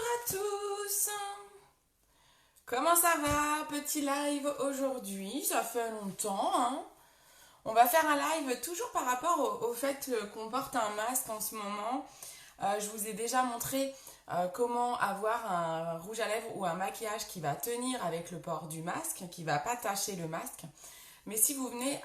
à tous. Comment ça va? Petit live aujourd'hui, ça fait longtemps, hein. On va faire un live toujours par rapport au fait qu'on porte un masque en ce moment. Je vous ai déjà montré comment avoir un rouge à lèvres ou un maquillage qui va tenir avec le port du masque, qui va pas tacher le masque. Mais si vous venez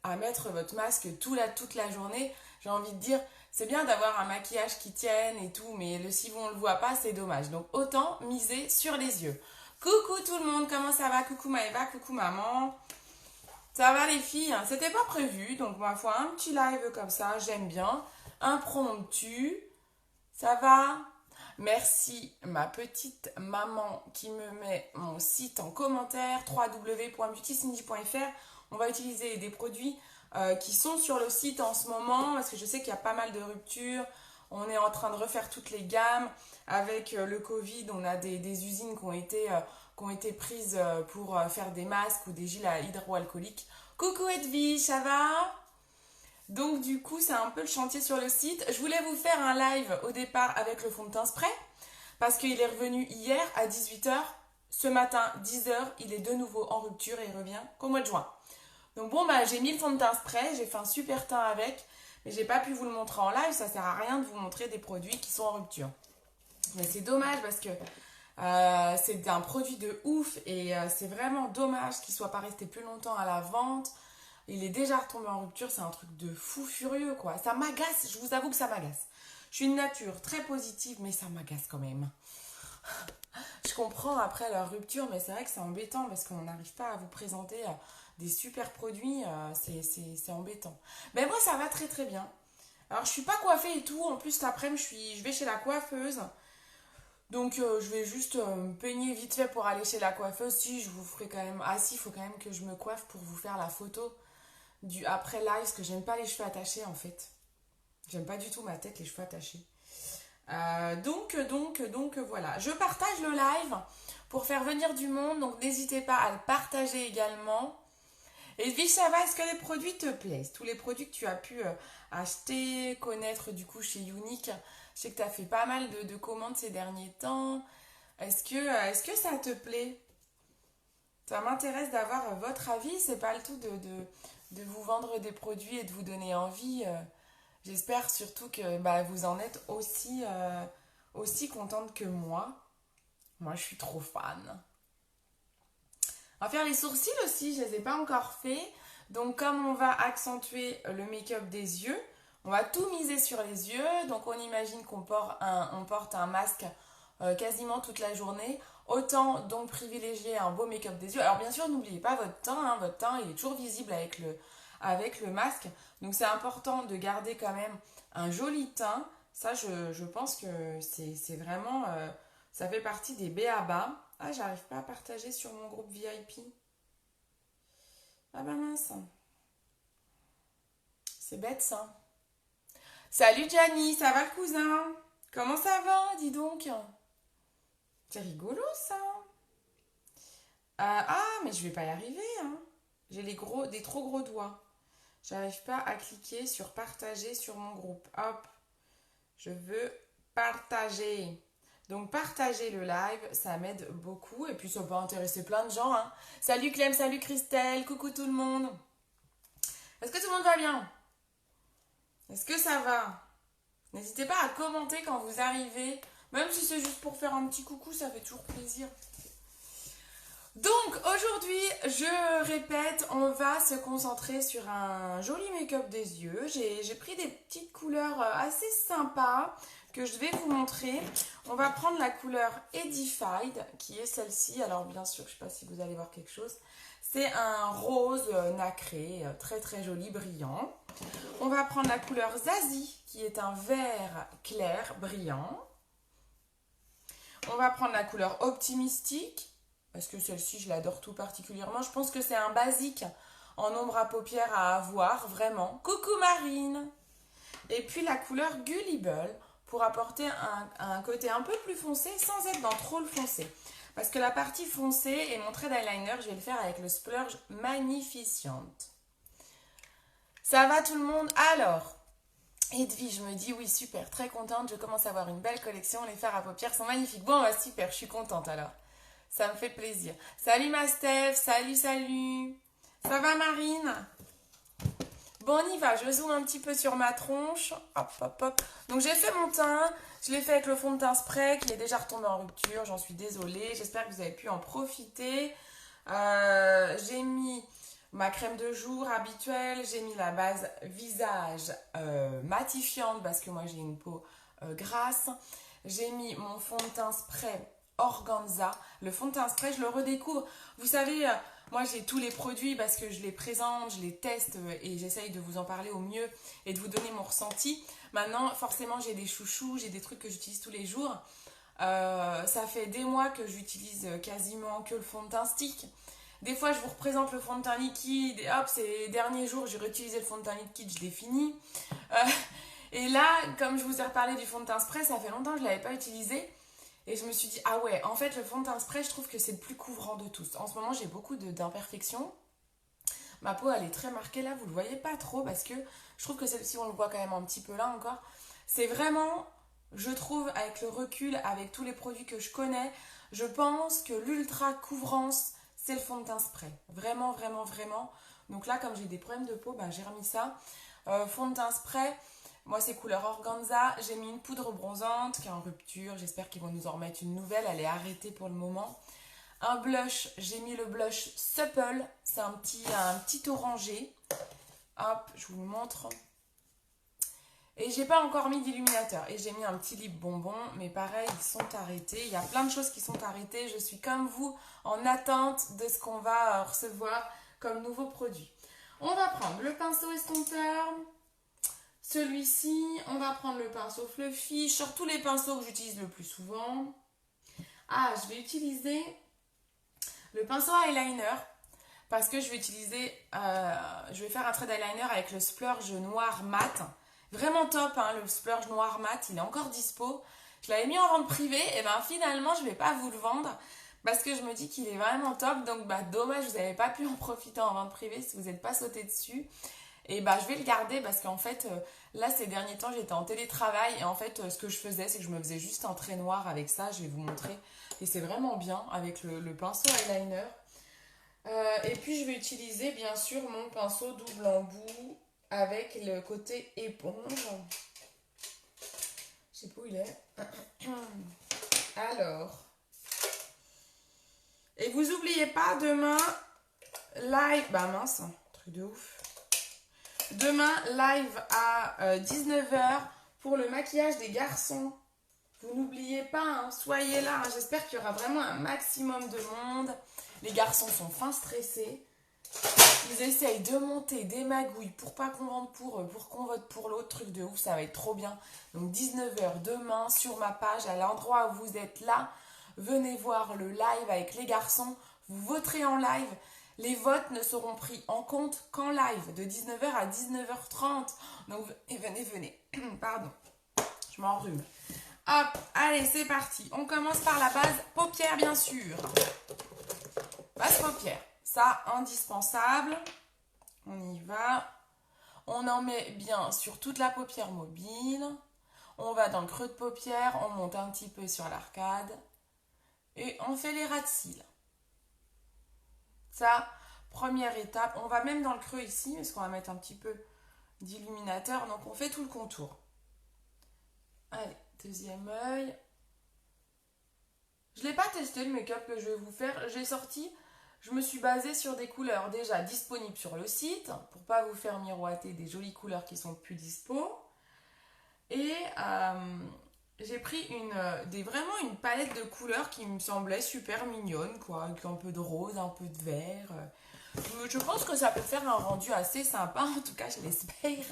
à mettre votre masque toute la journée, j'ai envie de dire, c'est bien d'avoir un maquillage qui tienne et tout, mais si on ne le voit pas, c'est dommage. Donc autant miser sur les yeux. Coucou tout le monde, comment ça va? Coucou Maëva, coucou maman. Ça va les filles? C'était pas prévu, donc ma foi, un petit live comme ça, j'aime bien. Impromptu. Ça va? Merci ma petite maman qui me met mon site en commentaire www.beautycindy.fr. On va utiliser des produits qui sont sur le site en ce moment parce que je sais qu'il y a pas mal de ruptures. On est en train de refaire toutes les gammes. Avec le Covid, on a des usines qui ont été prises pour faire des masques ou des gels hydroalcooliques. Coucou Edwige, ça va? Donc du coup, c'est un peu le chantier sur le site. Je voulais vous faire un live au départ avec le fond de teint spray parce qu'il est revenu hier à 18h. Ce matin, 10h, il est de nouveau en rupture et il revient qu'au mois de juin. Donc bon, j'ai mis le fond de teint spray, j'ai fait un super teint avec, mais j'ai pas pu vous le montrer en live, ça sert à rien de vous montrer des produits qui sont en rupture. Mais c'est dommage parce que c'est un produit de ouf et c'est vraiment dommage qu'il soit pas resté plus longtemps à la vente. Il est déjà retombé en rupture, c'est un truc de fou furieux quoi. Ça m'agace, je vous avoue que ça m'agace. Je suis une nature très positive, mais ça m'agace quand même. Je comprends après leur rupture, mais c'est vrai que c'est embêtant parce qu'on n'arrive pas à vous présenter des super produits, c'est embêtant. Mais moi ça va très très bien. Alors je suis pas coiffée et tout, en plus cet après-midi je vais chez la coiffeuse. Donc je vais juste me peigner vite fait pour aller chez la coiffeuse. Si je vous ferai quand même... Ah si, il faut quand même que je me coiffe pour vous faire la photo du après live, parce que j'aime pas les cheveux attachés en fait. J'aime pas du tout ma tête, les cheveux attachés. Donc voilà. Je partage le live pour faire venir du monde, donc n'hésitez pas à le partager également. Et Edwige, ça va? Est-ce que les produits te plaisent? Tous les produits que tu as pu acheter, connaître du coup chez Unique. Je sais que tu as fait pas mal de commandes ces derniers temps. Est-ce que ça te plaît? Ça m'intéresse d'avoir votre avis. C'est pas le tout de vous vendre des produits et de vous donner envie. J'espère surtout que vous en êtes aussi contente que moi. Moi, je suis trop fan. On va faire les sourcils aussi, je ne les ai pas encore faits. Donc comme on va accentuer le make-up des yeux, on va tout miser sur les yeux. Donc on imagine qu'on porte un masque quasiment toute la journée. Autant donc privilégier un beau make-up des yeux. Alors bien sûr, n'oubliez pas votre teint. Votre teint, il est toujours visible avec le masque. Donc c'est important de garder quand même un joli teint. Ça, je pense que c'est vraiment... ça fait partie des b.a.-ba. Ah, j'arrive pas à partager sur mon groupe VIP. Ah bah mince. C'est bête ça. Salut Gianni, ça va le cousin? Comment ça va, dis donc? C'est rigolo ça. Mais je vais pas y arriver, hein. J'ai des trop gros doigts. J'arrive pas à cliquer sur partager sur mon groupe. Hop, je veux partager. Donc partager le live, ça m'aide beaucoup et puis ça peut intéresser plein de gens. Hein. Salut Clem, salut Christelle, coucou tout le monde. Est-ce que tout le monde va bien? Est-ce que ça va? N'hésitez pas à commenter quand vous arrivez. Même si c'est juste pour faire un petit coucou, ça fait toujours plaisir. Donc aujourd'hui, je répète, on va se concentrer sur un joli make-up des yeux. J'ai pris des petites couleurs assez sympas que je vais vous montrer. On va prendre la couleur Edified, qui est celle-ci. Alors bien sûr, je ne sais pas si vous allez voir quelque chose. C'est un rose nacré, très très joli, brillant. On va prendre la couleur Zazie, qui est un vert clair, brillant. On va prendre la couleur Optimistique, parce que celle-ci, je l'adore tout particulièrement. Je pense que c'est un basique en ombre à paupières à avoir, vraiment. Coucou Marine! Et puis la couleur Gullible, pour apporter un côté un peu plus foncé, sans être dans trop le foncé. Parce que la partie foncée et mon trait d'eyeliner, je vais le faire avec le Splurge Magnificent. Ça va tout le monde? Alors, Edwige me dit oui, super, très contente, je commence à avoir une belle collection, les fards à paupières sont magnifiques. Bon, bah super, je suis contente alors. Ça me fait plaisir. Salut ma Steph, salut, salut. Ça va Marine? Bon, on y va, je zoome un petit peu sur ma tronche. Hop, hop, hop. Donc j'ai fait mon teint, je l'ai fait avec le fond de teint spray qui est déjà retombé en rupture, j'en suis désolée. J'espère que vous avez pu en profiter. J'ai mis ma crème de jour habituelle, j'ai mis la base visage matifiante parce que moi j'ai une peau grasse. J'ai mis mon fond de teint spray Organza. Le fond de teint spray, je le redécouvre. Vous savez, moi j'ai tous les produits parce que je les présente, je les teste et j'essaye de vous en parler au mieux et de vous donner mon ressenti. Maintenant, forcément, j'ai des chouchous, j'ai des trucs que j'utilise tous les jours. Ça fait des mois que j'utilise quasiment que le fond de teint stick. Des fois, je vous représente le fond de teint liquide et hop, ces derniers jours, j'ai réutilisé le fond de teint liquide, je l'ai fini. Et là, comme je vous ai reparlé du fond de teint spray, ça fait longtemps que je ne l'avais pas utilisé. Et je me suis dit, ah ouais, en fait, le fond de teint spray, je trouve que c'est le plus couvrant de tous. En ce moment, j'ai beaucoup d'imperfections. Ma peau, elle est très marquée là, vous ne le voyez pas trop parce que je trouve que celle-ci, on le voit quand même un petit peu là encore. C'est vraiment, je trouve, avec le recul, avec tous les produits que je connais, je pense que l'ultra couvrance, c'est le fond de teint spray. Vraiment, vraiment, vraiment. Donc là, comme j'ai des problèmes de peau, ben, j'ai remis ça. Fond de teint spray, moi c'est couleur organza. J'ai mis une poudre bronzante qui est en rupture. J'espère qu'ils vont nous en remettre une nouvelle. Elle est arrêtée pour le moment. Un blush, j'ai mis le blush Supple. C'est un petit orangé. Hop, je vous le montre. Et j'ai pas encore mis d'illuminateur. Et j'ai mis un petit lip bonbon. Mais pareil, ils sont arrêtés. Il y a plein de choses qui sont arrêtées. Je suis comme vous en attente de ce qu'on va recevoir comme nouveau produit. On va prendre le pinceau estompeur. Celui-ci, on va prendre le pinceau Fluffy. Sur tous les pinceaux que j'utilise le plus souvent. Ah, je vais utiliser le pinceau eyeliner. Parce que je vais faire un trait d'eyeliner avec le splurge noir mat. Vraiment top, hein, le splurge noir mat, il est encore dispo. Je l'avais mis en vente privée, et ben finalement je ne vais pas vous le vendre parce que je me dis qu'il est vraiment top. Donc bah dommage, vous n'avez pas pu en profiter en vente privée si vous n'êtes pas sauté dessus. Et bah je vais le garder parce qu'en fait là ces derniers temps j'étais en télétravail et en fait ce que je faisais c'est que je me faisais juste un trait noir avec ça, je vais vous montrer. Et c'est vraiment bien avec le pinceau eyeliner. Et puis je vais utiliser bien sûr mon pinceau double embout avec le côté éponge. Je sais pas où il est. Alors. Et vous oubliez pas demain live. Bah mince, truc de ouf. Demain live à 19h pour le maquillage des garçons. Vous n'oubliez pas, hein, soyez là. Hein. J'espère qu'il y aura vraiment un maximum de monde. Les garçons sont fin stressés. Ils essayent de monter des magouilles pour pas qu'on vende pour eux, pour qu'on vote pour l'autre. Truc de ouf, ça va être trop bien. Donc 19h demain sur ma page, à l'endroit où vous êtes là, venez voir le live avec les garçons. Vous voterez en live. Les votes ne seront pris en compte qu'en live, de 19h à 19h30. Donc venez. Pardon, je m'enrhume. Hop, allez, c'est parti. On commence par la base paupières, bien sûr. Base paupières. Ça, indispensable. On y va. On en met bien sur toute la paupière mobile. On va dans le creux de paupière. On monte un petit peu sur l'arcade. Et on fait les ras de cils. Ça, première étape. On va même dans le creux ici, parce qu'on va mettre un petit peu d'illuminateur. Donc, on fait tout le contour. Allez, deuxième œil. Je ne l'ai pas testé le make-up que je vais vous faire. Je me suis basée sur des couleurs déjà disponibles sur le site pour pas vous faire miroiter des jolies couleurs qui sont plus dispo. Et j'ai pris vraiment une palette de couleurs qui me semblait super mignonne, quoi, avec un peu de rose, un peu de vert. Je pense que ça peut faire un rendu assez sympa, en tout cas je l'espère.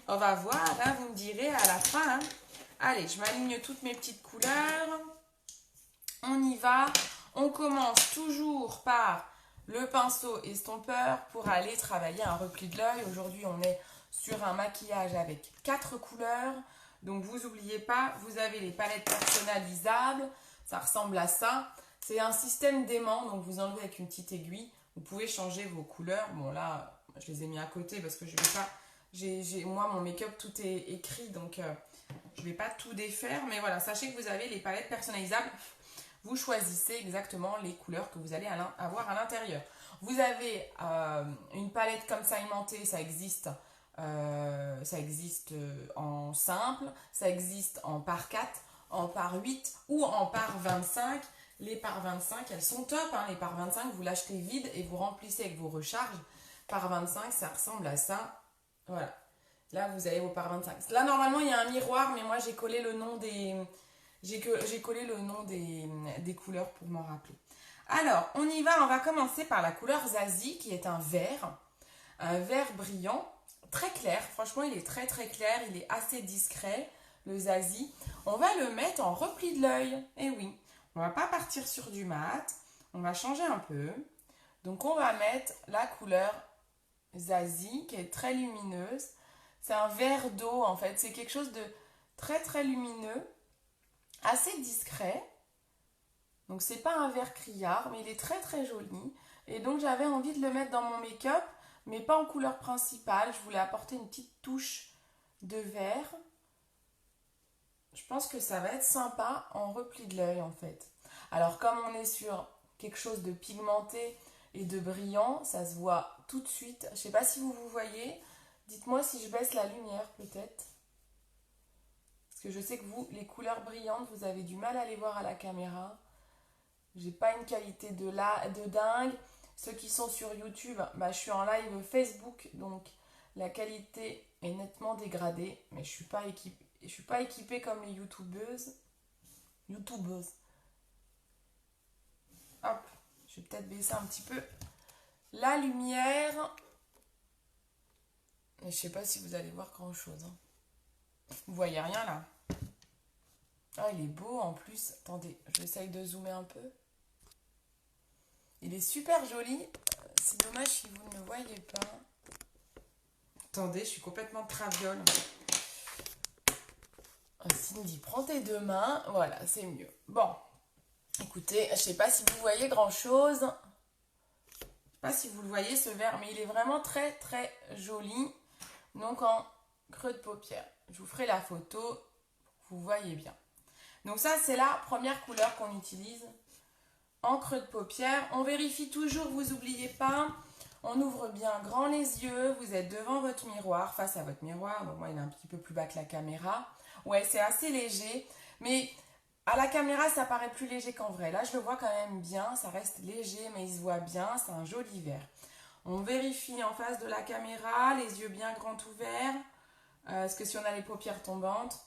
On va voir, hein, vous me direz à la fin. Hein. Allez, je m'aligne toutes mes petites couleurs. On y va. On commence toujours par le pinceau estompeur pour aller travailler un repli de l'œil. Aujourd'hui, on est sur un maquillage avec 4 couleurs. Donc, vous n'oubliez pas, vous avez les palettes personnalisables. Ça ressemble à ça. C'est un système d'aimant. Donc, vous enlevez avec une petite aiguille. Vous pouvez changer vos couleurs. Bon, là, je les ai mis à côté parce que je ne vais pas Moi, mon make-up, tout est écrit, donc je ne vais pas tout défaire. Mais voilà, sachez que vous avez les palettes personnalisables. Vous choisissez exactement les couleurs que vous allez avoir à l'intérieur. Vous avez une palette comme ça aimantée, ça existe en simple, ça existe en par 4, en par 8 ou en par 25. Les par 25, elles sont top. Hein. Les par 25, vous l'achetez vide et vous remplissez avec vos recharges. Par 25, ça ressemble à ça. Voilà. Là, vous avez vos par 25. Là, normalement, il y a un miroir, mais moi, j'ai collé le nom des couleurs pour m'en rappeler. Alors, on y va. On va commencer par la couleur Zazie, qui est un vert brillant, très clair. Franchement, il est très très clair. Il est assez discret, le Zazie. On va le mettre en repli de l'œil. Eh oui, on va pas partir sur du mat. On va changer un peu. Donc, on va mettre la couleur Zazie, qui est très lumineuse. C'est un vert d'eau, en fait. C'est quelque chose de très très lumineux, assez discret. Donc c'est pas un vert criard, mais il est très très joli. Et donc j'avais envie de le mettre dans mon make-up, mais pas en couleur principale. Je voulais apporter une petite touche de vert. Je pense que ça va être sympa en repli de l'œil en fait. Alors comme on est sur quelque chose de pigmenté et de brillant, ça se voit tout de suite. Je sais pas si vous voyez. Dites-moi si je baisse la lumière peut-être. Parce que je sais que vous, les couleurs brillantes, vous avez du mal à les voir à la caméra. J'ai pas une qualité de dingue. Ceux qui sont sur YouTube, je suis en live Facebook, donc la qualité est nettement dégradée. Mais je suis pas équipée comme les youtubeuses. Hop, je vais peut-être baisser un petit peu la lumière. Mais je sais pas si vous allez voir grand chose. Hein. Vous voyez rien là. Ah, il est beau en plus. Attendez, j'essaye de zoomer un peu. Il est super joli. C'est dommage si vous ne le voyez pas. Attendez, je suis complètement traviole. Cindy, prends tes deux mains. Voilà, c'est mieux. Bon, écoutez, je sais pas si vous voyez grand-chose. Je sais pas si vous le voyez ce vert, mais il est vraiment très très joli. Donc en creux de paupière. Je vous ferai la photo pour que vous voyez bien. Donc ça, c'est la première couleur qu'on utilise en creux de paupière. On vérifie toujours, vous n'oubliez pas. On ouvre bien grand les yeux. Vous êtes devant votre miroir, face à votre miroir. Donc moi, il est un petit peu plus bas que la caméra. Ouais, c'est assez léger. Mais à la caméra, ça paraît plus léger qu'en vrai. Là, je le vois quand même bien. Ça reste léger, mais il se voit bien. C'est un joli vert. On vérifie en face de la caméra, les yeux bien grands ouverts. Parce que si on a les paupières tombantes,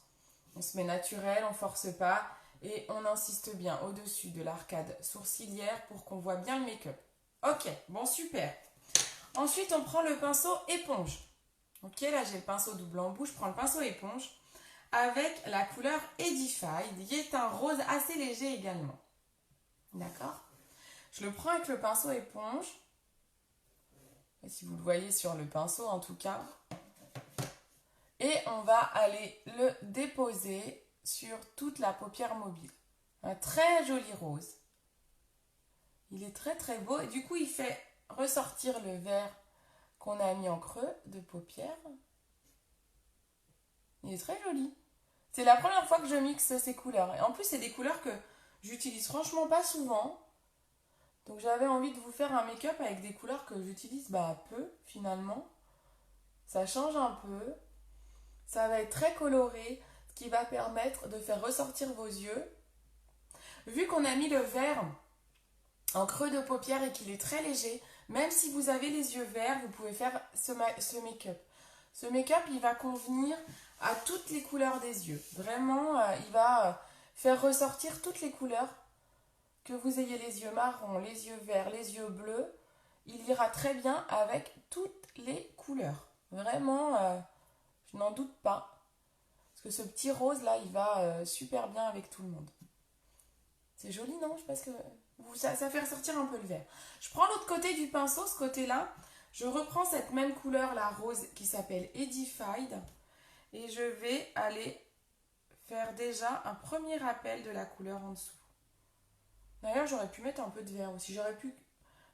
on se met naturel, on ne force pas. Et on insiste bien au-dessus de l'arcade sourcilière pour qu'on voit bien le make-up. Ok, bon, super. Ensuite, on prend le pinceau éponge. Ok, là, j'ai le pinceau double embout. Je prends le pinceau éponge avec la couleur Edified, qui est un rose assez léger également. D'accord? Je le prends avec le pinceau éponge. Et si vous le voyez sur le pinceau, en tout cas. Et on va aller le déposer sur toute la paupière mobile. Un très joli rose. Il est très très beau et du coup il fait ressortir le vert qu'on a mis en creux de paupière. Il est très joli. C'est la première fois que je mixe ces couleurs. Et en plus c'est des couleurs que j'utilise franchement pas souvent. Donc j'avais envie de vous faire un make-up avec des couleurs que j'utilise peu finalement. Ça change un peu. Ça va être très coloré, ce qui va permettre de faire ressortir vos yeux. Vu qu'on a mis le vert en creux de paupière et qu'il est très léger, même si vous avez les yeux verts, vous pouvez faire ce make-up. Ce make-up, il va convenir à toutes les couleurs des yeux. Vraiment, il va faire ressortir toutes les couleurs. Que vous ayez les yeux marrons, les yeux verts, les yeux bleus, il ira très bien avec toutes les couleurs. Vraiment, je n'en doute pas. Parce que ce petit rose là, il va super bien avec tout le monde. C'est joli, non? Je pense que ça fait ressortir un peu le vert. Je prends l'autre côté du pinceau, ce côté-là. Je reprends cette même couleur, la rose, qui s'appelle Edified. Et je vais aller faire déjà un premier rappel de la couleur en dessous. D'ailleurs, j'aurais pu mettre un peu de vert aussi. J'aurais pu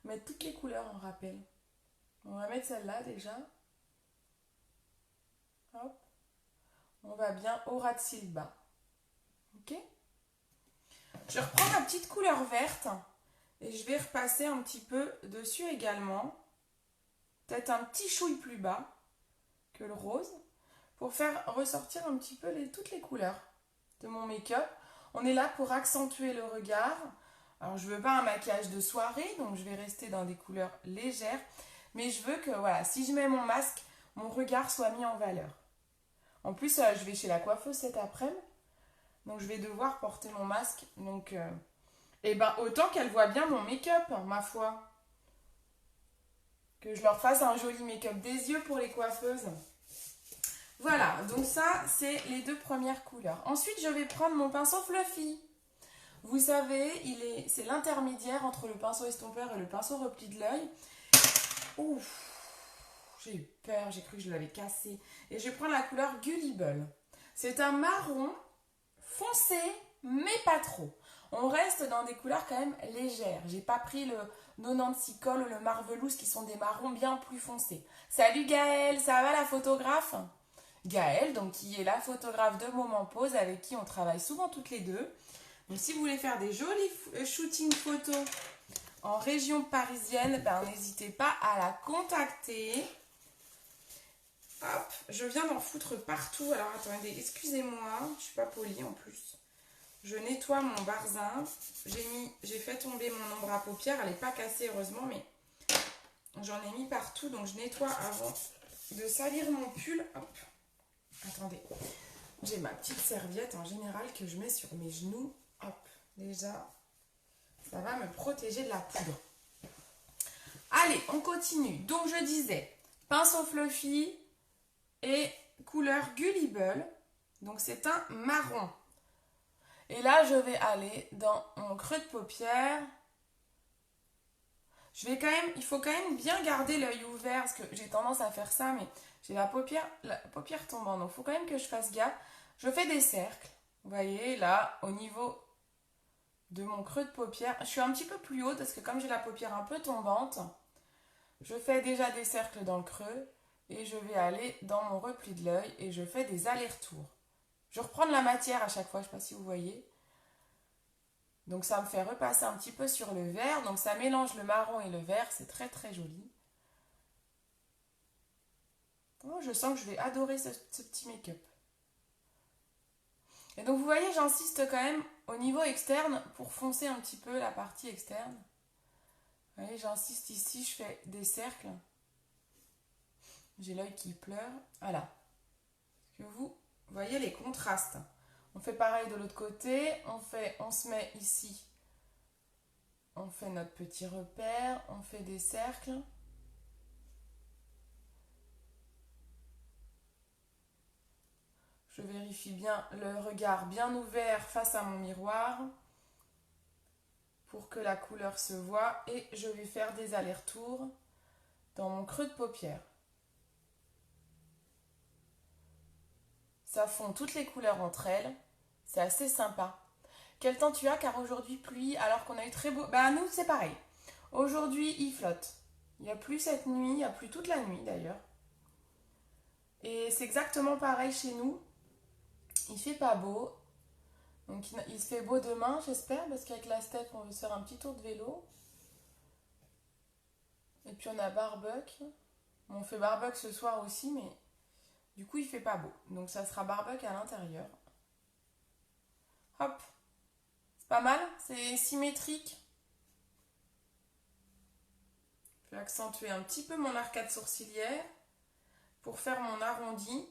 mettre toutes les couleurs en rappel. On va mettre celle-là déjà. Hop. On va bien au ras de cils bas. Ok? Je reprends ma petite couleur verte et je vais repasser un petit peu dessus également. Peut-être un petit chouille plus bas que le rose pour faire ressortir un petit peu toutes les couleurs de mon make-up. On est là pour accentuer le regard. Alors je veux pas un maquillage de soirée, donc je vais rester dans des couleurs légères. Mais je veux que, voilà, si je mets mon masque, mon regard soit mis en valeur. En plus, je vais chez la coiffeuse cet après-midi. Donc je vais devoir porter mon masque. Donc, et ben autant qu'elle voit bien mon make-up, ma foi. Que je leur fasse un joli make-up des yeux pour les coiffeuses. Voilà, donc ça, c'est les deux premières couleurs. Ensuite, je vais prendre mon pinceau Fluffy. Vous savez, c'est l'intermédiaire entre le pinceau estompeur et le pinceau repli de l'œil. Ouf, j'ai eu peur, j'ai cru que je l'avais cassé. Et je vais prendre la couleur Gullible. C'est un marron foncé, mais pas trop. On reste dans des couleurs quand même légères. J'ai pas pris le 96 Col ou le Marvelous qui sont des marrons bien plus foncés. Salut Gaëlle, ça va la photographe? Gaëlle, donc qui est la photographe de Moment Pose avec qui on travaille souvent toutes les deux. Donc si vous voulez faire des jolis shootings photos en région parisienne, ben, n'hésitez pas à la contacter. Hop, je viens d'en foutre partout. Alors attendez, excusez-moi, je suis pas polie en plus. Je nettoie mon barzin. J'ai fait tomber mon ombre à paupières. Elle n'est pas cassée heureusement, mais j'en ai mis partout. Donc je nettoie avant de salir mon pull. Hop. Attendez. J'ai ma petite serviette en général que je mets sur mes genoux. Hop. Déjà, ça va me protéger de la poudre. Allez, on continue. Donc je disais, pinceau Fluffy et couleur Gullible. Donc c'est un marron. Et là, je vais aller dans mon creux de paupière. Il faut quand même bien garder l'œil ouvert parce que j'ai tendance à faire ça, mais j'ai la paupière tombante. Donc, il faut quand même que je fasse gaffe. Je fais des cercles. Vous voyez, là, au niveau de mon creux de paupière, je suis un petit peu plus haute parce que comme j'ai la paupière un peu tombante, je fais déjà des cercles dans le creux et je vais aller dans mon repli de l'œil et je fais des allers-retours. Je reprends de la matière à chaque fois, je ne sais pas si vous voyez. Donc ça me fait repasser un petit peu sur le vert. Donc ça mélange le marron et le vert. C'est très très joli. Oh, je sens que je vais adorer ce petit make-up. Et donc vous voyez, j'insiste quand même au niveau externe pour foncer un petit peu la partie externe. Vous voyez, j'insiste ici, je fais des cercles. J'ai l'œil qui pleure. Voilà. Est-ce que vous voyez les contrastes? On fait pareil de l'autre côté. On se met ici. On fait notre petit repère, on fait des cercles. Je vérifie bien le regard bien ouvert face à mon miroir pour que la couleur se voit et je vais faire des allers-retours dans mon creux de paupière. Ça fond toutes les couleurs entre elles, c'est assez sympa. Quel temps tu as? Car aujourd'hui pluie alors qu'on a eu très beau... Bah nous c'est pareil. Aujourd'hui il flotte. Il n'y a plus cette nuit, il n'y a plus toute la nuit d'ailleurs. Et c'est exactement pareil chez nous. Il fait pas beau. Donc il se fait beau demain j'espère parce qu'avec la Steph on veut se faire un petit tour de vélo. Et puis on a barbecue. On fait barbecue ce soir aussi mais du coup il fait pas beau. Donc ça sera barbecue à l'intérieur. Hop. C'est pas mal, c'est symétrique. Je vais accentuer un petit peu mon arcade sourcilière pour faire mon arrondi.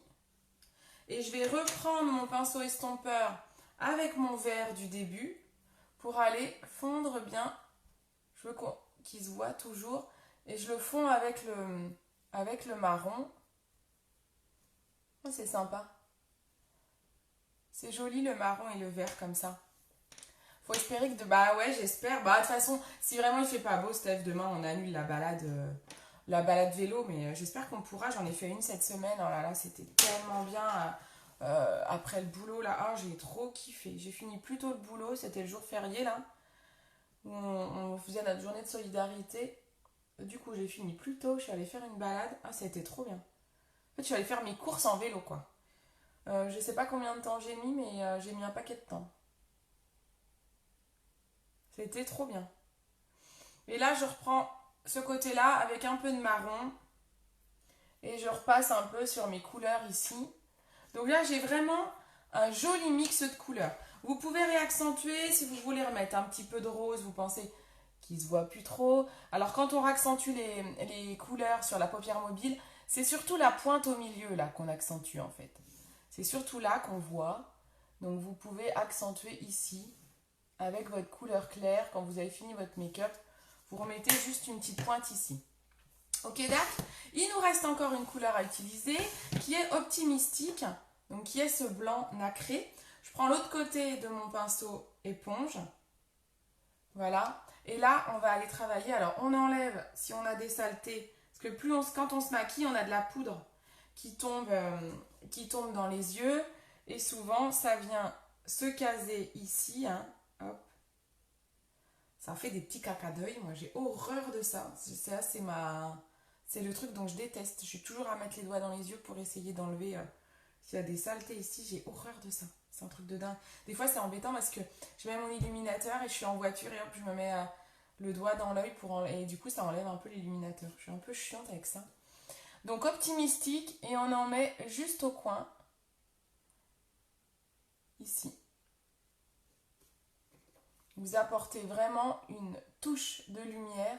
Et je vais reprendre mon pinceau estompeur avec mon vert du début pour aller fondre bien. Je veux qu'il se voit toujours. Et je le fonds avec le marron. Oh, c'est sympa. C'est joli le marron et le vert comme ça. Faut espérer que... Bah ouais, j'espère. Bah de toute façon, si vraiment il fait pas beau, Steph, demain on annule la balade vélo. Mais j'espère qu'on pourra. J'en ai fait une cette semaine. Oh là là, c'était tellement bien. Après le boulot, là, ah, j'ai trop kiffé. J'ai fini plus tôt le boulot. C'était le jour férié, là. Où on faisait notre journée de solidarité. Du coup, j'ai fini plus tôt. Je suis allée faire une balade. Ah, c'était trop bien. fait, je suis allée faire mes courses en vélo, quoi. Je sais pas combien de temps j'ai mis, mais j'ai mis un paquet de temps. C'était trop bien. Et là, je reprends ce côté-là avec un peu de marron. Et je repasse un peu sur mes couleurs ici. Donc là, j'ai vraiment un joli mix de couleurs. Vous pouvez réaccentuer si vous voulez remettre un petit peu de rose, vous pensez qu'il se voit plus trop. Alors quand on réaccentue les couleurs sur la paupière mobile, c'est surtout la pointe au milieu là qu'on accentue en fait. C'est surtout là qu'on voit. Donc vous pouvez accentuer ici avec votre couleur claire. Quand vous avez fini votre make-up, vous remettez juste une petite pointe ici. Ok, d'accord. Il nous reste encore une couleur à utiliser qui est optimistique, donc qui est ce blanc nacré. Je prends l'autre côté de mon pinceau éponge. Voilà. Et là, on va aller travailler. Alors, on enlève si on a des saletés. Parce que quand on se maquille, on a de la poudre qui tombe dans les yeux. Et souvent, ça vient se caser ici. Hein. Hop. Ça fait des petits caca d'œil. Moi, j'ai horreur de ça. C'est le truc dont je déteste. Je suis toujours à mettre les doigts dans les yeux pour essayer d'enlever s'il y a des saletés ici. J'ai horreur de ça. C'est un truc de dingue. Des fois, c'est embêtant parce que je mets mon illuminateur et je suis en voiture et hop, je me mets le doigt dans l'œil et du coup, ça enlève un peu l'illuminateur. Je suis un peu chiante avec ça. Donc, optimistique et on en met juste au coin. Ici. Vous apportez vraiment une touche de lumière.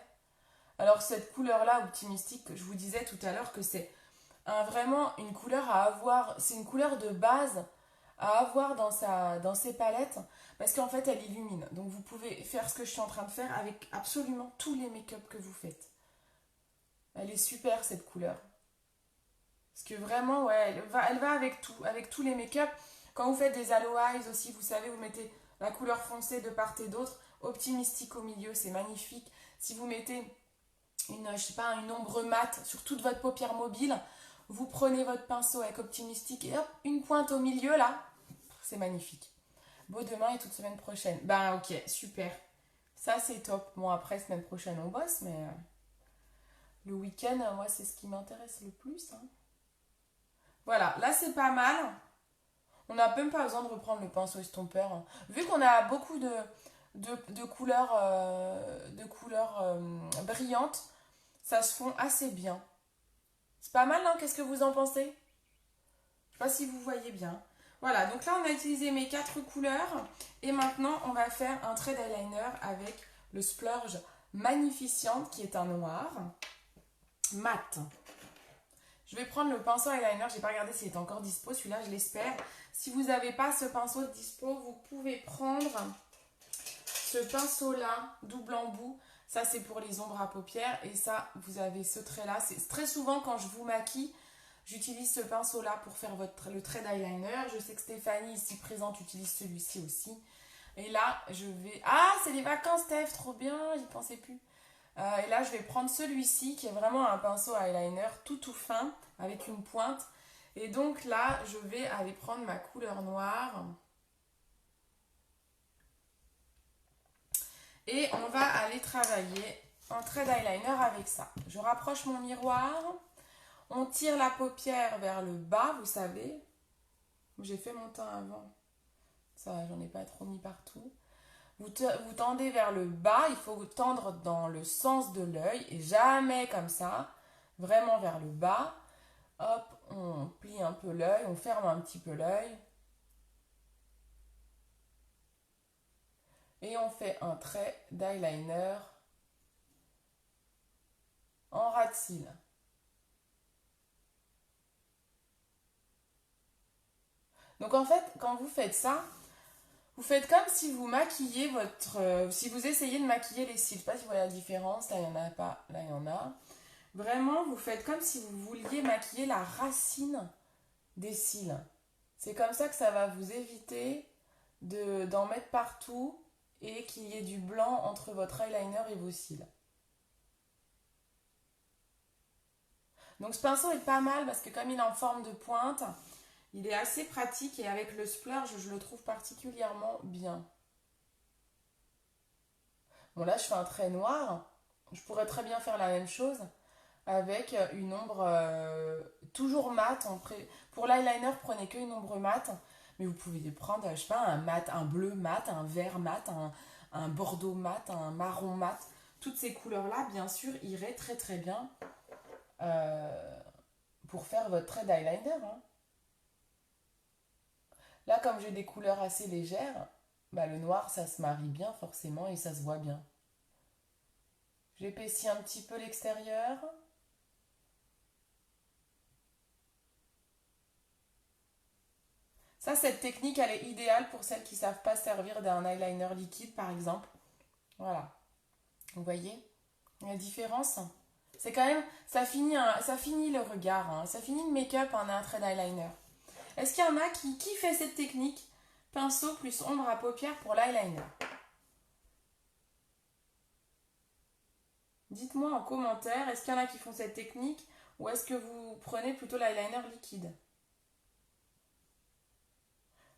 Alors cette couleur-là, optimistique, je vous disais tout à l'heure que c'est vraiment une couleur à avoir, c'est une couleur de base à avoir dans ses palettes, parce qu'en fait elle illumine. Donc vous pouvez faire ce que je suis en train de faire avec absolument tous les make-up que vous faites. Elle est super cette couleur. Parce que vraiment, ouais, elle va avec tout, avec tous les make-up. Quand vous faites des aloe eyes aussi, vous savez, vous mettez la couleur foncée de part et d'autre, optimistique au milieu, c'est magnifique. Si vous mettez une ombre mate sur toute votre paupière mobile. Vous prenez votre pinceau avec optimistique et hop, une pointe au milieu là. C'est magnifique. Beau demain et toute semaine prochaine. Ben ok, super. Ça c'est top. Bon après, semaine prochaine on bosse, mais le week-end, moi c'est ce qui m'intéresse le plus. Hein. Voilà, là c'est pas mal. On n'a même pas besoin de reprendre le pinceau estompeur. Hein. Vu qu'on a beaucoup de couleurs, brillantes, ça se fond assez bien. C'est pas mal, non? Qu'est-ce que vous en pensez? Je sais pas si vous voyez bien. Voilà, donc là, on a utilisé mes 4 couleurs. Et maintenant, on va faire un trait d'eyeliner avec le Splurge Magnificent, qui est un noir mat. Je vais prendre le pinceau eyeliner. J'ai pas regardé s'il est encore dispo. Celui-là, je l'espère. Si vous n'avez pas ce pinceau dispo, vous pouvez prendre ce pinceau-là, double embout. Ça, c'est pour les ombres à paupières. Et ça, vous avez ce trait-là. C'est très souvent, quand je vous maquille, j'utilise ce pinceau-là pour faire le trait d'eyeliner. Je sais que Stéphanie, ici présente, utilise celui-ci aussi. Et là, je vais... Ah, c'est les vacances, Steph, trop bien, j'y pensais plus. Et là, je vais prendre celui-ci, qui est vraiment un pinceau eyeliner tout fin, avec une pointe. Et donc là, je vais aller prendre ma couleur noire. Et on va aller travailler un trait d'eyeliner avec ça. Je rapproche mon miroir. On tire la paupière vers le bas, vous savez. J'ai fait mon teint avant. Ça va, j'en ai pas trop mis partout. Vous tendez vers le bas. Il faut tendre dans le sens de l'œil. Et jamais comme ça. Vraiment vers le bas. Hop, on plie un peu l'œil. On ferme un petit peu l'œil. Et on fait un trait d'eyeliner en ras de cils. Donc en fait, quand vous faites ça, vous faites comme si vous maquilliez si vous essayez de maquiller les cils. Je ne sais pas si vous voyez la différence. Là, il n'y en a pas. Là, il y en a. Vraiment, vous faites comme si vous vouliez maquiller la racine des cils. C'est comme ça que ça va vous éviter d'en mettre partout et qu'il y ait du blanc entre votre eyeliner et vos cils. Donc ce pinceau est pas mal parce que comme il est en forme de pointe, il est assez pratique et avec le splurge, je le trouve particulièrement bien. Bon là, je fais un trait noir. Je pourrais très bien faire la même chose avec une ombre toujours mate. Pour l'eyeliner, prenez que une ombre mate, mais vous pouvez prendre, je sais pas, un mat, un bleu mat, un vert mat, un bordeaux mat, un marron mat. Toutes ces couleurs-là, bien sûr, iraient très très bien euh, pour faire votre trait d'eyeliner, hein. Là, comme j'ai des couleurs assez légères, bah, le noir, ça se marie bien forcément et ça se voit bien. J'épaissis un petit peu l'extérieur. Ça, cette technique, elle est idéale pour celles qui ne savent pas servir d'un eyeliner liquide, par exemple. Voilà. Vous voyez la différence? C'est quand même, ça finit le regard, hein. Ça finit le make-up en un trait d'eyeliner. Est-ce qu'il y en a qui fait cette technique? Pinceau plus ombre à paupières pour l'eyeliner. Dites-moi en commentaire, est-ce qu'il y en a qui font cette technique ou est-ce que vous prenez plutôt l'eyeliner liquide?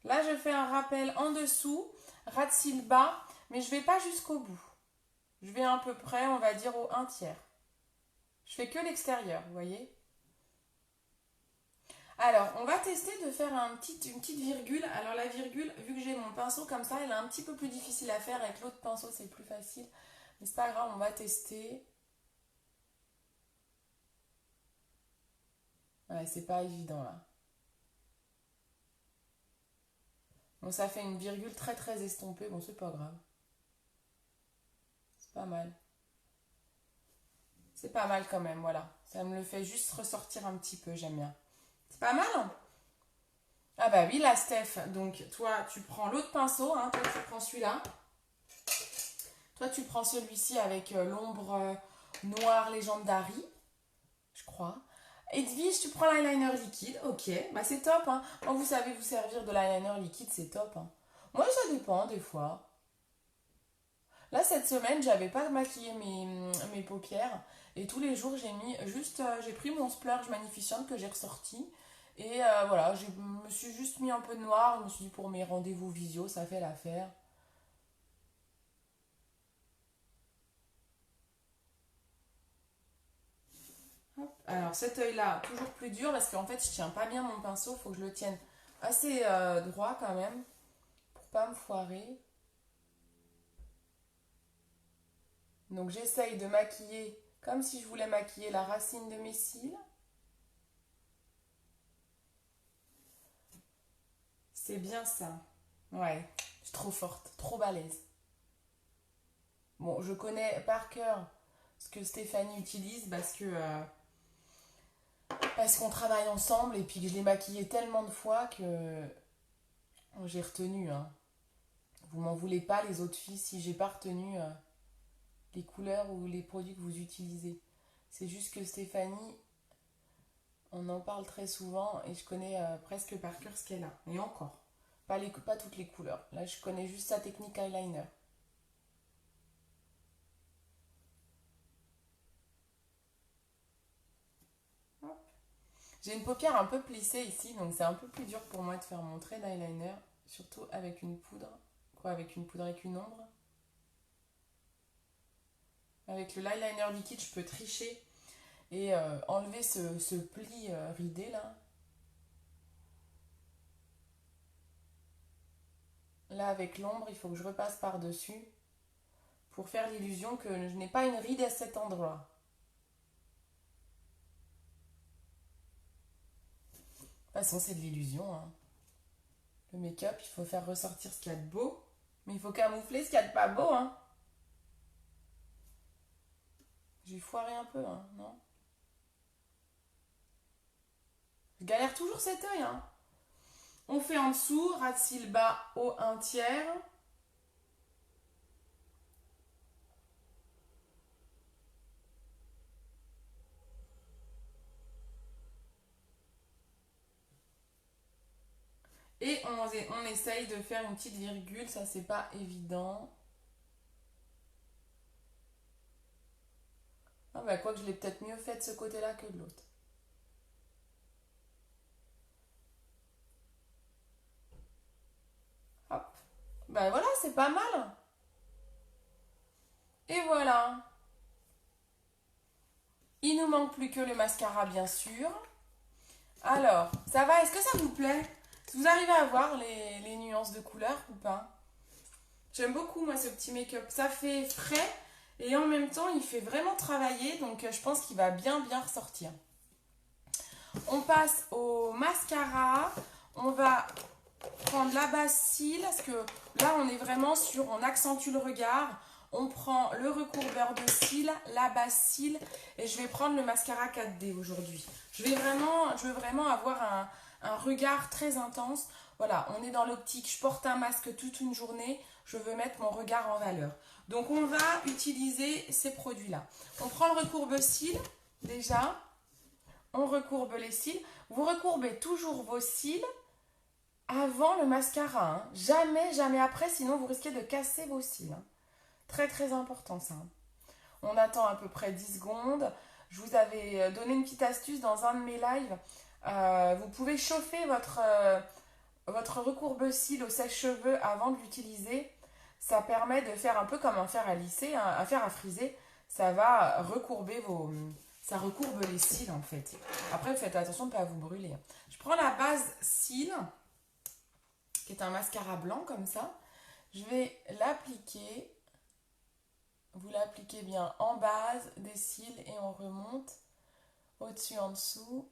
Là, je fais un rappel en dessous, ras de cils bas, mais je ne vais pas jusqu'au bout. Je vais à peu près, on va dire, au 1/3. Je fais que l'extérieur, vous voyez? Alors, on va tester de faire une petite virgule. Alors, la virgule, vu que j'ai mon pinceau comme ça, elle est un petit peu plus difficile à faire. Avec l'autre pinceau, c'est plus facile. Mais c'est pas grave, on va tester. Ouais, c'est pas évident là. Bon, ça fait une virgule très très estompée. Bon, c'est pas grave. C'est pas mal. C'est pas mal quand même, voilà. Ça me le fait juste ressortir un petit peu, j'aime bien. C'est pas mal, hein? Ah bah oui, la Steph. Donc, toi, tu prends l'autre pinceau, hein. Toi, tu prends celui-là. Toi, tu prends celui-ci avec l'ombre noire Legendary, je crois. Edwige, tu prends l'eyeliner liquide. Ok, bah c'est top, hein. Quand vous savez vous servir de l'eyeliner liquide, c'est top, hein. Moi, ça dépend des fois. Là, cette semaine, j'avais pas maquillé mes paupières. Et tous les jours, j'ai mis juste. J'ai pris mon splurge Magnificent que j'ai ressorti. Et voilà, je me suis juste mis un peu de noir. Je me suis dit pour mes rendez-vous visio, ça fait l'affaire. Hop. Alors, cet œil-là, toujours plus dur parce qu'en fait, je tiens pas bien mon pinceau. Il faut que je le tienne assez droit quand même pour pas me foirer. Donc, j'essaye de maquiller comme si je voulais maquiller la racine de mes cils. C'est bien ça. Ouais, je suis trop forte, trop balèze. Bon, je connais par cœur ce que Stéphanie utilise parce qu'on travaille ensemble et puis que je l'ai maquillée tellement de fois que j'ai retenu, hein. Vous m'en voulez pas les autres filles si j'ai pas retenu les couleurs ou les produits que vous utilisez. C'est juste que Stéphanie, on en parle très souvent et je connais presque par cœur ce qu'elle a. Et encore, pas toutes les couleurs. Là, je connais juste sa technique eyeliner. J'ai une paupière un peu plissée ici, donc c'est un peu plus dur pour moi de faire mon trait d'eyeliner, surtout avec une poudre. Quoi, avec une poudre avec une ombre? Avec le l'eyeliner liquide, je peux tricher et enlever ce pli ridé là. Là, avec l'ombre, il faut que je repasse par-dessus pour faire l'illusion que je n'ai pas une ride à cet endroit. De toute façon, c'est de l'illusion, hein. Le make-up, il faut faire ressortir ce qu'il y a de beau, mais il faut camoufler ce qu'il y a de pas beau, hein. J'ai foiré un peu, hein, non? Je galère toujours cet œil, hein. On fait en dessous, ras de cils bas au 1/3. Et on essaye de faire une petite virgule, ça c'est pas évident. Ah bah quoi que je l'ai peut-être mieux fait de ce côté-là que de l'autre. Hop. Bah voilà, c'est pas mal. Et voilà. Il nous manque plus que le mascara, bien sûr. Alors, ça va? Est-ce que ça vous plaît? Est-ce que vous arrivez à voir les nuances de couleurs ou pas? J'aime beaucoup, moi, ce petit make-up. Ça fait frais et en même temps, il fait vraiment travailler. Donc, je pense qu'il va bien, bien ressortir. On passe au mascara. On va prendre la base cils, parce que là on est vraiment sur, on accentue le regard. On prend le recourbeur de cils, la base cils, et je vais prendre le mascara 4D aujourd'hui. Je veux vraiment avoir un regard très intense. Voilà, on est dans l'optique, je porte un masque toute une journée, je veux mettre mon regard en valeur. Donc on va utiliser ces produits-là. On prend le recourbe-cils, déjà, on recourbe les cils. Vous recourbez toujours vos cils avant le mascara, hein. Jamais, jamais après, sinon vous risquez de casser vos cils, hein. Très, très important ça, hein. On attend à peu près 10 secondes. Je vous avais donné une petite astuce dans un de mes lives. Vous pouvez chauffer votre recourbe-cils au sèche-cheveux avant de l'utiliser. Ça permet de faire un peu comme un fer à lisser, un fer à friser. Ça va recourber Ça recourbe les cils en fait. Après, faites attention de ne pas vous brûler. Je prends la base cils, qui est un mascara blanc comme ça. Je vais l'appliquer. Vous l'appliquez bien en base des cils et on remonte au-dessus, en dessous.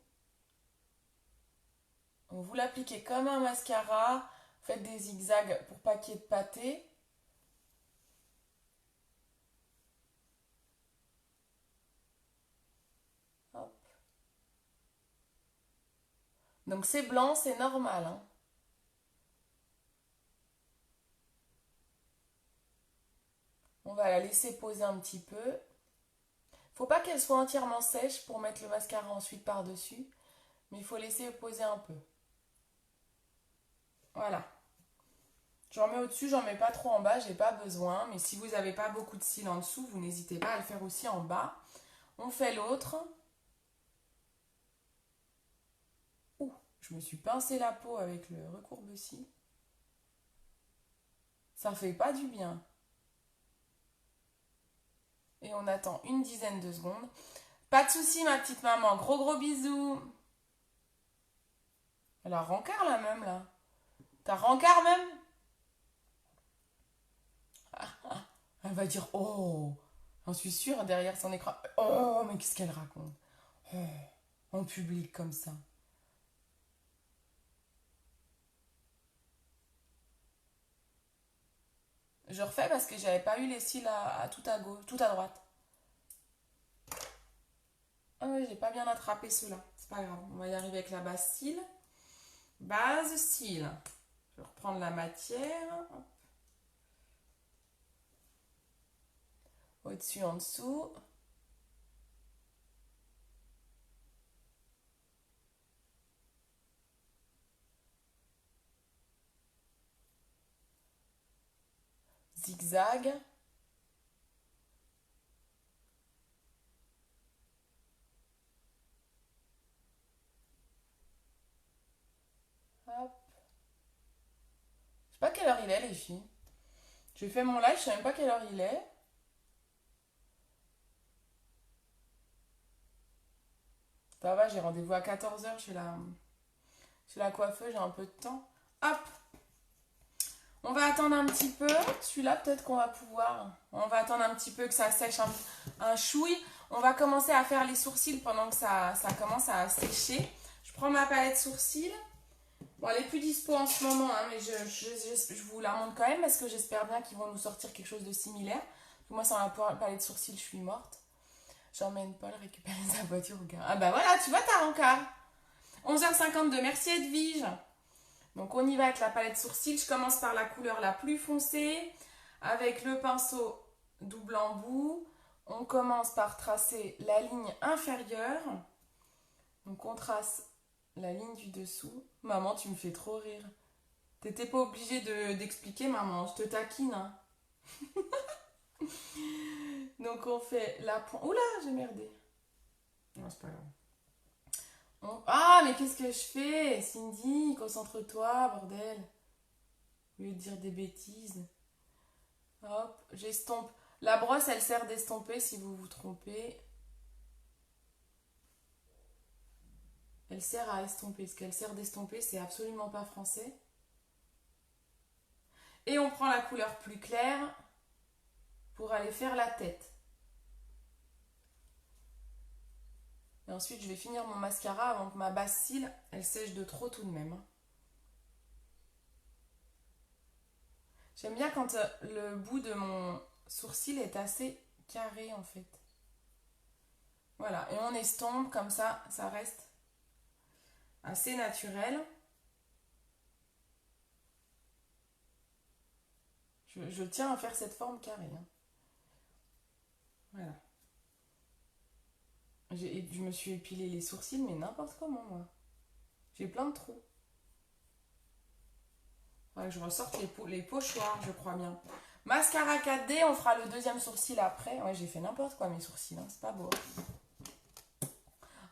Donc vous l'appliquez comme un mascara. Faites des zigzags pour pas qu'il y ait de pâté. Hop. Donc c'est blanc, c'est normal, hein. On va la laisser poser un petit peu. Faut pas qu'elle soit entièrement sèche pour mettre le mascara ensuite par-dessus. Mais il faut laisser poser un peu. Voilà. J'en mets au-dessus, j'en mets pas trop en bas, j'ai pas besoin. Mais si vous n'avez pas beaucoup de cils en dessous, vous n'hésitez pas à le faire aussi en bas. On fait l'autre. Ouh, je me suis pincé la peau avec le recourbe-cils. Ça fait pas du bien. Et on attend une dizaine de secondes. Pas de soucis, ma petite maman. Gros gros bisous. Elle a rencard là même là. T'as rencard même? Elle va dire oh. J'en suis sûre derrière son écran. Oh, mais qu'est-ce qu'elle raconte? Oh, en public comme ça. Je refais parce que j'avais pas eu les cils tout à gauche, tout à droite. Ah ouais, j'ai pas bien attrapé ceux-là. C'est pas grave. On va y arriver avec la base cils. Base cils. Je vais reprendre la matière. Au-dessus, en dessous. Zigzag. Hop. Je sais pas quelle heure il est, les filles. J'ai fait mon live, je sais même pas quelle heure il est. Ça va, j'ai rendez-vous à 14h chez la coiffeuse, j'ai un peu de temps. Hop. On va attendre un petit peu. Celui-là, peut-être qu'on va pouvoir. On va attendre un petit peu que ça sèche un chouille. On va commencer à faire les sourcils pendant que ça commence à sécher. Je prends ma palette sourcils. Bon, elle est plus dispo en ce moment, hein, mais je vous la montre quand même parce que j'espère bien qu'ils vont nous sortir quelque chose de similaire. Moi, sans la palette sourcils, je suis morte. J'emmène Paul récupérer sa voiture au gars. Ah bah voilà, tu vois, t'as rencard. 11h52, merci Edwige. Donc on y va avec la palette sourcils. Je commence par la couleur la plus foncée. Avec le pinceau double embout. On commence par tracer la ligne inférieure. Donc on trace la ligne du dessous. Maman, tu me fais trop rire. T'étais pas obligée d'expliquer, maman. Je te taquine, hein. Donc on fait la pointe. Oula, j'ai merdé. Non, c'est pas grave. Ah, mais qu'est-ce que je fais? Cindy, concentre-toi, bordel. Au lieu de dire des bêtises. Hop, j'estompe. La brosse, elle sert d'estomper si vous vous trompez. Elle sert à estomper. Ce qu'elle sert d'estomper, c'est absolument pas français. Et on prend la couleur plus claire pour aller faire la tête. Et ensuite, je vais finir mon mascara avant que ma base cils, elle sèche de trop tout de même. J'aime bien quand le bout de mon sourcil est assez carré en fait. Voilà, et on estompe comme ça reste assez naturel. Je tiens à faire cette forme carrée. Hein. Voilà. Je me suis épilé les sourcils, mais n'importe comment, moi. J'ai plein de trous. Faudrait que je ressorte les pochoirs, je crois bien. Mascara 4D, on fera le deuxième sourcil après. Ouais, j'ai fait n'importe quoi, mes sourcils, hein. C'est pas beau.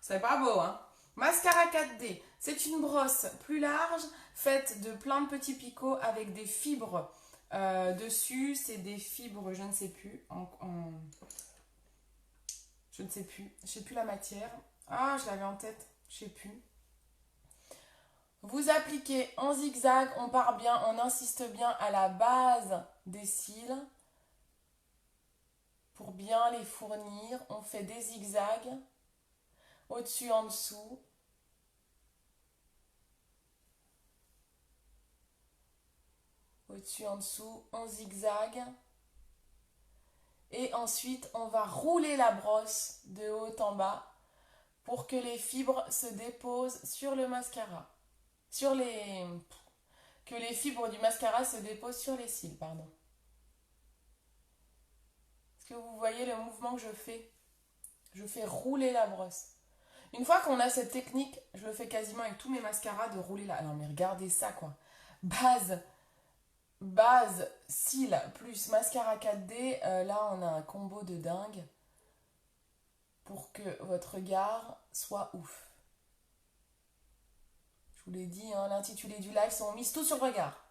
C'est pas beau, hein. Mascara 4D, c'est une brosse plus large, faite de plein de petits picots avec des fibres dessus. C'est des fibres, je ne sais plus, je ne sais plus. Je sais plus la matière. Ah, je l'avais en tête. Je sais plus. Vous appliquez en zigzag. On part bien, on insiste bien à la base des cils. Pour bien les fournir, on fait des zigzags. Au-dessus, en dessous. Au-dessus, en dessous, on zigzag. Et ensuite, on va rouler la brosse de haut en bas pour que les fibres se déposent sur le mascara. Que les fibres du mascara se déposent sur les cils, pardon. Est-ce que vous voyez le mouvement que je fais? Je fais rouler la brosse. Une fois qu'on a cette technique, je le fais quasiment avec tous mes mascaras de rouler la... Non mais regardez ça quoi. Base, cils plus mascara 4D, là on a un combo de dingue pour que votre regard soit ouf. Je vous l'ai dit, hein, l'intitulé du live, c'est on mise tout sur le regard.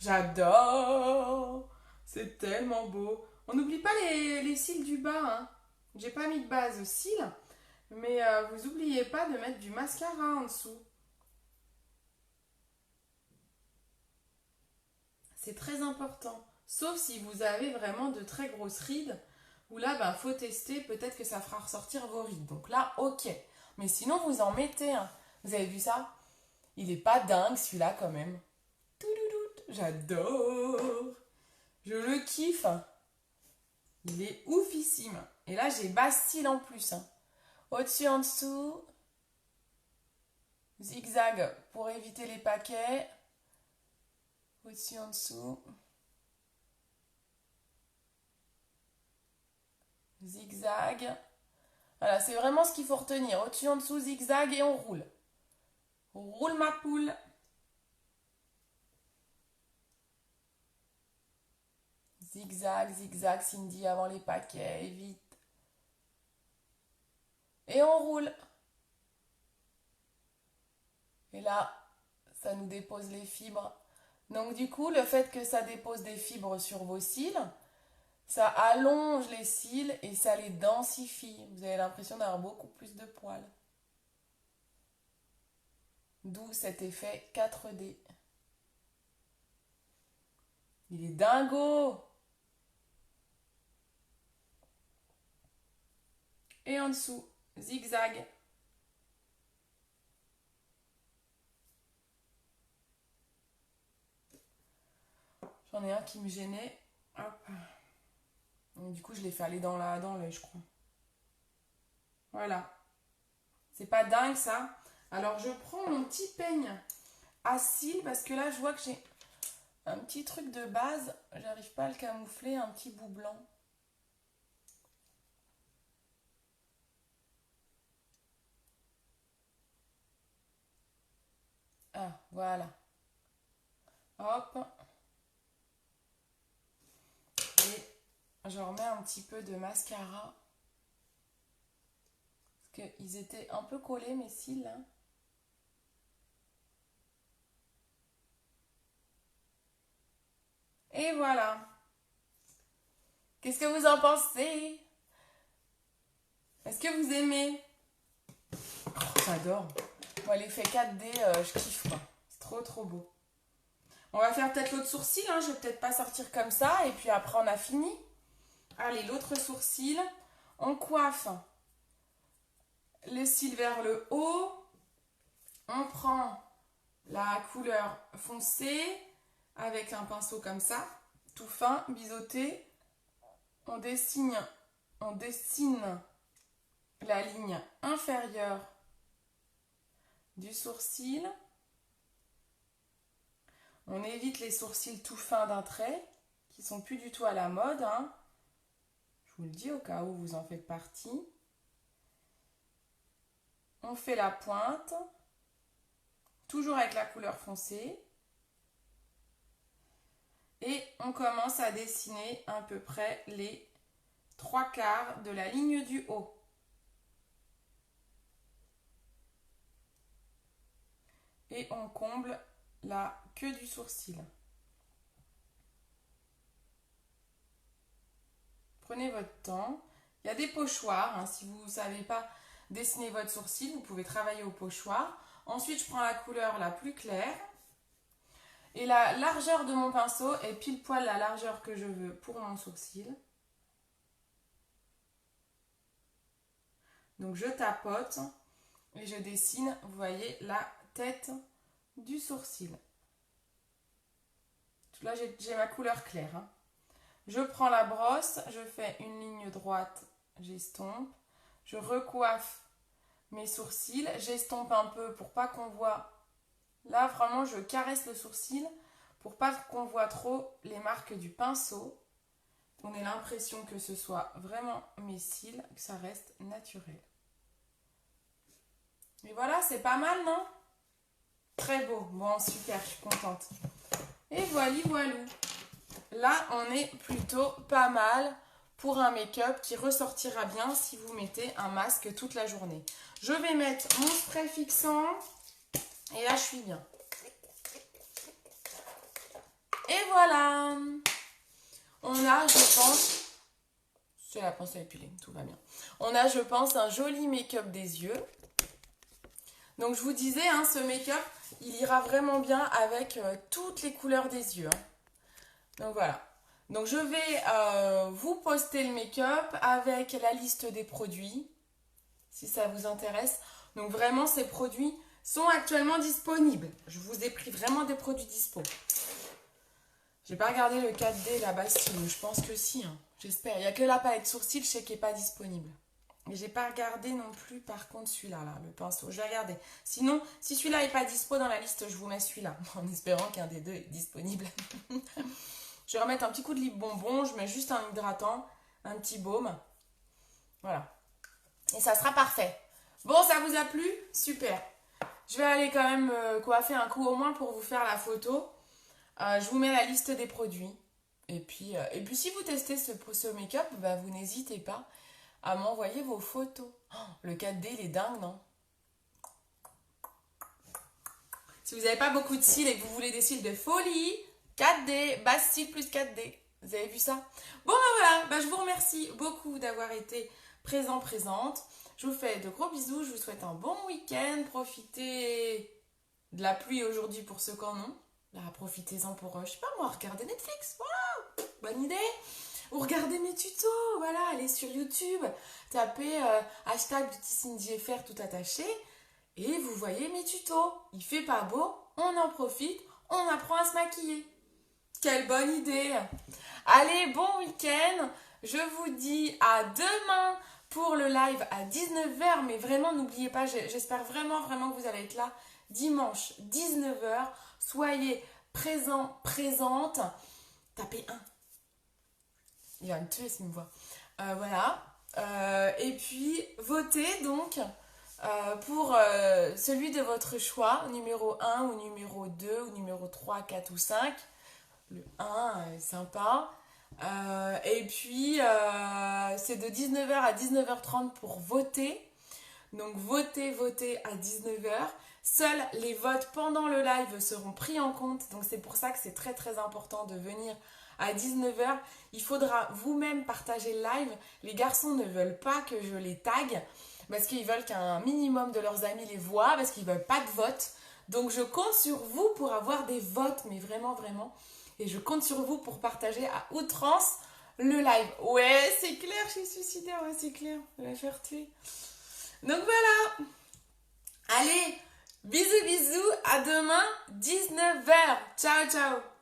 J'adore. C'est tellement beau. On n'oublie pas les cils du bas. Hein. J'ai pas mis de base cils, mais vous n'oubliez pas de mettre du mascara en dessous. C'est très important. Sauf si vous avez vraiment de très grosses rides, où là, ben, faut tester, peut-être que ça fera ressortir vos rides. Donc là, ok. Mais sinon, vous en mettez un. Vous avez vu ça? Il est pas dingue celui-là quand même. J'adore. Je le kiffe. Il est oufissime. Et là, j'ai Bastille en plus. Hein. Au-dessus, en dessous. Zigzag pour éviter les paquets. Au-dessus, en dessous. Zigzag. Voilà, c'est vraiment ce qu'il faut retenir. Au-dessus, en dessous, zigzag et on roule. On roule ma poule. Zigzag, zigzag, Cindy avant les paquets, vite. Et on roule. Et là, ça nous dépose les fibres. Donc du coup, le fait que ça dépose des fibres sur vos cils, ça allonge les cils et ça les densifie. Vous avez l'impression d'avoir beaucoup plus de poils. D'où cet effet 4D. Il est dingo! Et en dessous, zigzag. J'en ai un qui me gênait. Hop. Et du coup, je l'ai fait aller dans l'œil, je crois. Voilà. C'est pas dingue ça. Alors, je prends mon petit peigne à cils parce que là, je vois que j'ai un petit truc de base. J'arrive pas à le camoufler, un petit bout blanc. Ah, voilà. Hop. Et je remets un petit peu de mascara. Parce qu'ils étaient un peu collés, mes cils, là. Et voilà. Qu'est-ce que vous en pensez? Est-ce que vous aimez? Oh, j'adore. Moi, l'effet 4D, je kiffe quoi. C'est trop trop beau. On va faire peut-être l'autre sourcil, hein. Je vais peut-être pas sortir comme ça. Et puis après, on a fini. Allez, l'autre sourcil. On coiffe le cil vers le haut. On prend la couleur foncée avec un pinceau comme ça, tout fin, biseauté. On dessine la ligne inférieure du sourcil. On évite les sourcils tout fins d'un trait, qui sont plus du tout à la mode, hein. Je vous le dis au cas où vous en faites partie. On fait la pointe, toujours avec la couleur foncée. Et on commence à dessiner à peu près les 3/4 de la ligne du haut. Et on comble la queue du sourcil. Prenez votre temps. Il y a des pochoirs, hein. Si vous ne savez pas dessiner votre sourcil, vous pouvez travailler au pochoir. Ensuite, je prends la couleur la plus claire. Et la largeur de mon pinceau est pile poil la largeur que je veux pour mon sourcil. Donc je tapote et je dessine, vous voyez, la tête du sourcil. Là, j'ai ma couleur claire, hein. Je prends la brosse, je fais une ligne droite, j'estompe. Je recoiffe mes sourcils, j'estompe un peu pour pas qu'on voit. Là, vraiment, je caresse le sourcil pour pas qu'on voit trop les marques du pinceau. On ait l'impression que ce soit vraiment mes cils, que ça reste naturel. Et voilà, c'est pas mal, non? Très beau. Bon, super, je suis contente. Et voilou. Là, on est plutôt pas mal pour un make-up qui ressortira bien si vous mettez un masque toute la journée. Je vais mettre mon spray fixant. Et là, je suis bien. Et voilà. On a, je pense... C'est la pince à épiler, tout va bien. On a, je pense, un joli make-up des yeux. Donc, je vous disais, hein, ce make-up, il ira vraiment bien avec toutes les couleurs des yeux. Hein. Donc, voilà. Donc, je vais vous poster le make-up avec la liste des produits, si ça vous intéresse. Donc, vraiment, ces produits sont actuellement disponibles. Je vous ai pris vraiment des produits dispo. J'ai pas regardé le 4D, la Bastille, mais je pense que si, hein. J'espère. Il n'y a que la palette sourcil, je sais qu'il n'est pas disponible. Mais j'ai pas regardé non plus, par contre, celui-là, là, le pinceau. Je vais regarder. Sinon, si celui-là n'est pas dispo dans la liste, je vous mets celui-là, en espérant qu'un des deux est disponible. Je vais remettre un petit coup de lip bonbon, je mets juste un hydratant, un petit baume. Voilà. Et ça sera parfait. Bon, ça vous a plu? Super. Je vais aller quand même coiffer un coup au moins pour vous faire la photo. Je vous mets la liste des produits. Et puis si vous testez ce make-up, bah, vous n'hésitez pas à m'envoyer vos photos. Oh, le 4D, il est dingue, non? Si vous n'avez pas beaucoup de cils et que vous voulez des cils de folie, 4D, base cils plus 4D. Vous avez vu ça? Bon, ben voilà, ben, je vous remercie beaucoup d'avoir été présente. Je vous fais de gros bisous, je vous souhaite un bon week-end. Profitez de la pluie aujourd'hui pour ceux qui en ont. Là, profitez-en pour, je sais pas moi, regarder Netflix, voilà, bonne idée. Ou regardez mes tutos, voilà, allez sur YouTube, tapez hashtag #BeautyCindyFR tout attaché et vous voyez mes tutos. Il fait pas beau, on en profite, on apprend à se maquiller. Quelle bonne idée! Allez, bon week-end! Je vous dis à demain pour le live à 19h, mais vraiment n'oubliez pas, j'espère vraiment que vous allez être là dimanche 19h. Soyez présents, présentes. Tapez 1. Il va me tuer s'il me voit. Voilà. Et puis, votez donc pour celui de votre choix, numéro 1 ou numéro 2 ou numéro 3, 4 ou 5. Le 1 est sympa. Et puis, c'est de 19h à 19h30 pour voter. Donc, votez à 19h. Seuls les votes pendant le live seront pris en compte. Donc, c'est pour ça que c'est très, très important de venir à 19h. Il faudra vous-même partager le live. Les garçons ne veulent pas que je les tague parce qu'ils veulent qu'un minimum de leurs amis les voient, parce qu'ils veulent pas de vote. Donc je compte sur vous pour avoir des votes, mais vraiment, vraiment. Et je compte sur vous pour partager à outrance le live. Ouais, c'est clair, je suis suicidaire, ouais, c'est clair. Je vais la faire tuer. Donc voilà. Allez, bisous, bisous. À demain, 19h. Ciao, ciao.